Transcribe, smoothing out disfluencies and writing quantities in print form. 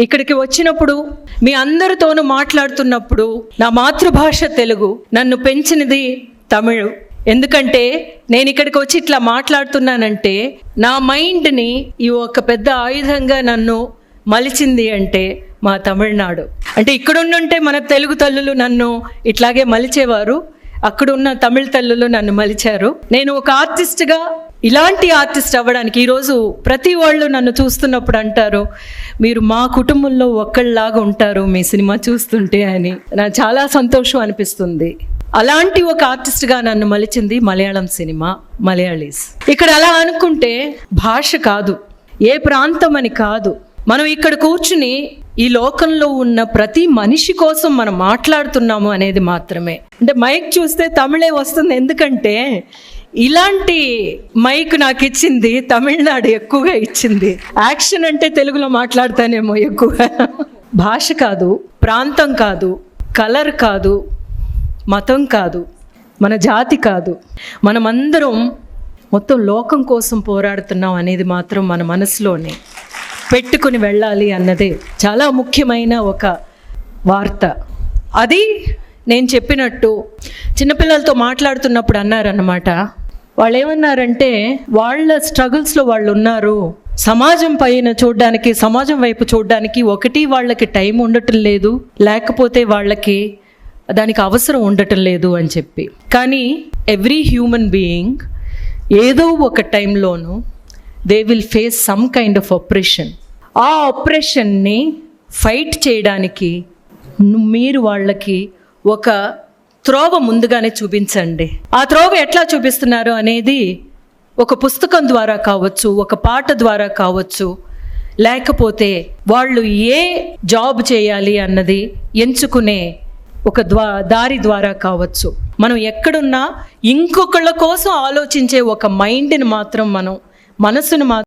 ఇక్కడికి వచ్చినప్పుడు మీ అందరితోనూ మాట్లాడుతున్నప్పుడు నా మాతృభాష తెలుగు, నన్ను పెంచినది తమిళ్. ఎందుకంటే నేను ఇక్కడికి వచ్చి ఇట్లా మాట్లాడుతున్నానంటే నా మైండ్ని ఈ ఒక పెద్ద ఆయుధంగా నన్ను మలిచింది అంటే మా తమిళనాడు. అంటే ఇక్కడున్నుంటే మన తెలుగు తల్లులు నన్ను ఇట్లాగే మలిచేవారు, అక్కడున్న తమిళ తల్లులు నన్ను మలిచారు. నేను ఒక ఆర్టిస్ట్గా ఇలాంటి ఆర్టిస్ట్ అవ్వడానికి ఈరోజు ప్రతి వాళ్ళు నన్ను చూస్తున్నప్పుడు అంటారు, మీరు మా కుటుంబంలో ఒక్కళ్ళలాగా ఉంటారు మీ సినిమా చూస్తుంటే అని. నాకు చాలా సంతోషం అనిపిస్తుంది. అలాంటి ఒక ఆర్టిస్ట్గా నన్ను మలిచింది మలయాళం సినిమా, మలయాళీస్. ఇక్కడ అలా అనుకుంటే భాష కాదు, ఏ ప్రాంతం అని కాదు, మనం ఇక్కడ కూర్చుని ఈ లోకంలో ఉన్న ప్రతి మనిషి కోసం మనం మాట్లాడుతున్నాము అనేది మాత్రమే. అంటే మైక్ చూస్తే తమిళే వస్తుంది, ఎందుకంటే ఇలాంటి మైక్ నాకు ఇచ్చింది తమిళనాడు ఎక్కువగా ఇచ్చింది. యాక్షన్ అంటే తెలుగులో మాట్లాడతానేమో ఎక్కువగా. భాష కాదు, ప్రాంతం కాదు, కలర్ కాదు, మతం కాదు, మన జాతి కాదు, మనమందరం మొత్తం లోకం కోసం పోరాడుతున్నాం అనేది మాత్రం మన మనసులోనే పెట్టుకుని వెళ్ళాలి అన్నదే చాలా ముఖ్యమైన ఒక వార్త. అది నేను చెప్పినట్టు చిన్నపిల్లలతో మాట్లాడుతున్నప్పుడు అన్నారన్నమాట. వాళ్ళు ఏమన్నారంటే వాళ్ళ స్ట్రగుల్స్లో వాళ్ళు ఉన్నారు, సమాజం పైన చూడడానికి, సమాజం వైపు చూడడానికి ఒకటి వాళ్ళకి టైం ఉండటం లేదు, లేకపోతే వాళ్ళకి దానికి అవసరం ఉండటం లేదు అని చెప్పి. కానీ ఎవ్రీ హ్యూమన్ బీయింగ్ ఏదో ఒక టైంలోనూ they will face some kind of operation. ఆ ఆపరేషన్ని ఫైట్ చేయడానికి మీరు వాళ్ళకి ఒక త్రోవ ముందుగానే చూపించండి. ఆ త్రోవ ఎట్లా చూపిస్తున్నారు అనేది ఒక పుస్తకం ద్వారా కావచ్చు, ఒక పాట ద్వారా కావచ్చు, లేకపోతే వాళ్ళు ఏ జాబ్ చేయాలి అన్నది ఎంచుకునే ఒక దారి ద్వారా కావచ్చు. మనం ఎక్కడున్నా ఇంకొకళ్ళ కోసం ఆలోచించే ఒక మైండ్ని మాత్రం, మనం మనసును మాత్రం